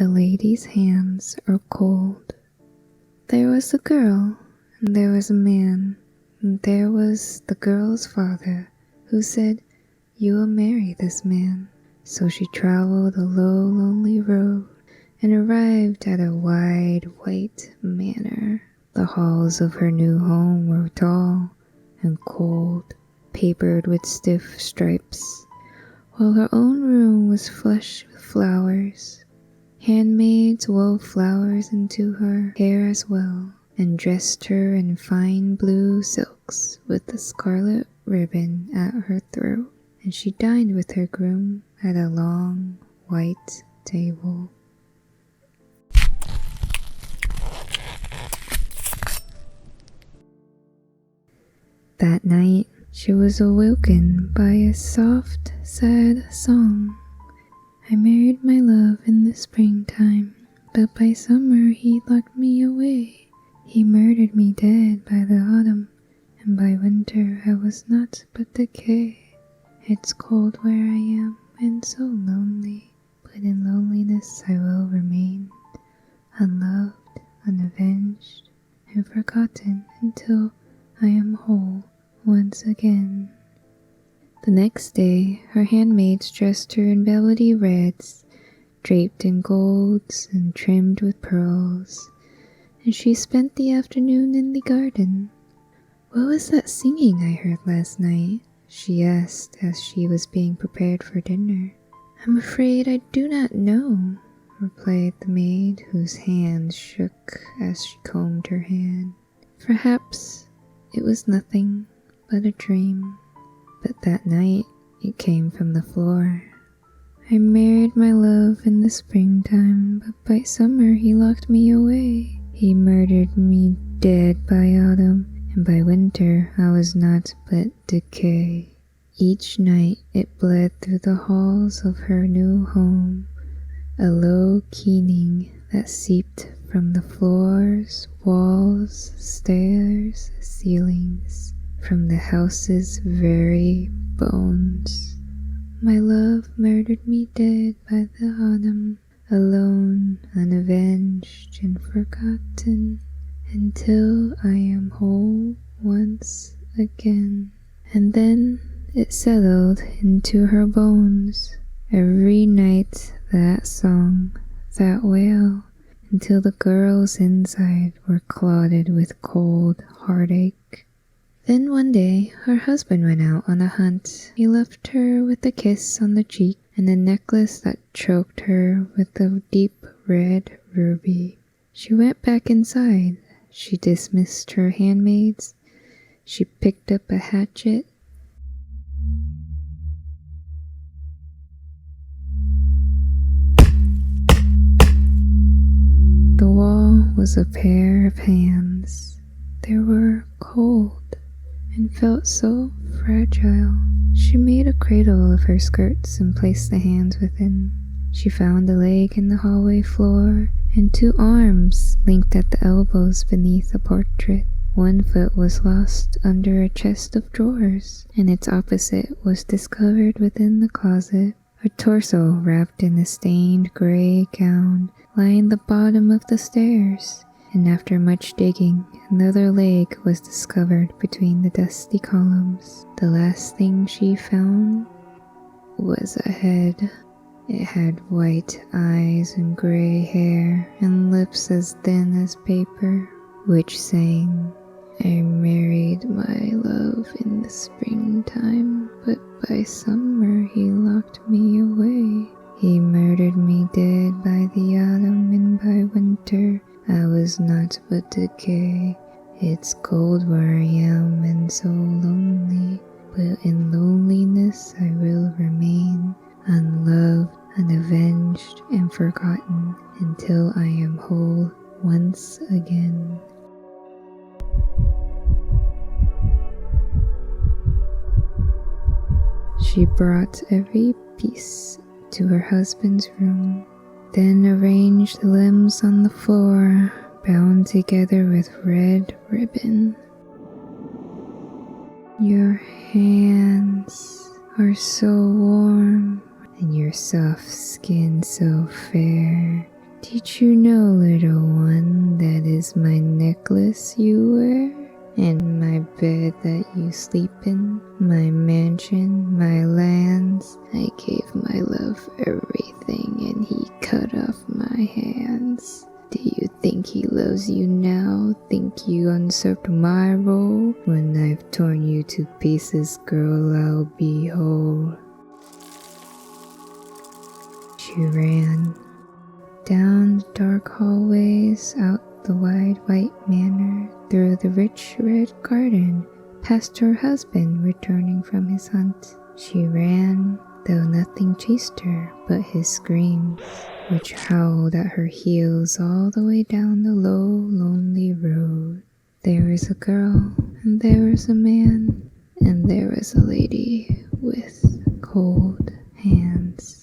A lady's hands are cold. There was a girl, and there was a man, and there was the girl's father, who said, "You will marry this man." So she traveled a low, lonely road, and arrived at a wide, white manor. The halls of her new home were tall and cold, papered with stiff stripes, while her own room was flush with flowers. Handmaids wove flowers into her hair as well, and dressed her in fine blue silks with a scarlet ribbon at her throat, and she dined with her groom at a long white table. That night she was awoken by a soft, sad song. "I married my love in the springtime, but by summer he locked me away. He murdered me dead by the autumn, and by winter I was naught but decay. It's cold where I am, and so lonely, but in loneliness I will remain, unloved, unavenged, and forgotten until I am whole once again." The next day her handmaids dressed her in velvety reds, draped in golds and trimmed with pearls, and she spent the afternoon in the garden. "What was that singing I heard last night?" she asked as she was being prepared for dinner. "I'm afraid I do not know," replied the maid, whose hands shook as she combed her hair. "Perhaps it was nothing but a dream." But that night it came from the floor. "I married my love in the springtime, but by summer he locked me away. He murdered me dead by autumn, and by winter I was naught but decay." Each night it bled through the halls of her new home, a low keening that seeped from the floors, walls, stairs, ceilings, from the house's very bones. "My love murdered me dead by the autumn, alone, unavenged, and forgotten, until I am whole once again." And then it settled into her bones. Every night that song, that wail, until the girl's inside were clotted with cold heartache. Then one day her husband went out on a hunt. He left her with a kiss on the cheek and a necklace that choked her with a deep red ruby. She went back inside. She dismissed her handmaids. She picked up a hatchet. The wall was a pair of hands. They were cold and felt so fragile. She made a cradle of her skirts and placed the hands within. She found a leg in the hallway floor and 2 arms linked at the elbows beneath a portrait. One foot was lost under a chest of drawers, and its opposite was discovered within the closet. Her torso wrapped in a stained gray gown lined the bottom of the stairs, and after much digging, another leg was discovered between the dusty columns. The last thing she found was a head. It had white eyes and gray hair and lips as thin as paper, which sang, "I married my love in the springtime, but by summer he locked me away. He murdered me dead by the autumn, and by winter I was naught but decay. It's cold where I am, and so lonely, but in loneliness I will remain, unloved, unavenged, and forgotten, until I am whole once again." She brought every piece to her husband's room, then arranged the limbs on the floor, bound together with red ribbon. "Your hands are so warm, and your soft skin so fair. Did you know, little one, that is my necklace you wear? And my bed that you sleep in, my mansion, my lands. I gave my love everything and he cut off my hands. Do you think he loves you now? Think you usurped my role? When I've torn you to pieces, girl, I'll be whole. She ran down the dark hallways, out the wide white manor, through the rich red garden, past her husband returning from his hunt. She ran, though nothing chased her but his screams, which howled at her heels all the way down the low, lonely road. There was a girl, and there was a man, and there was a lady with cold hands.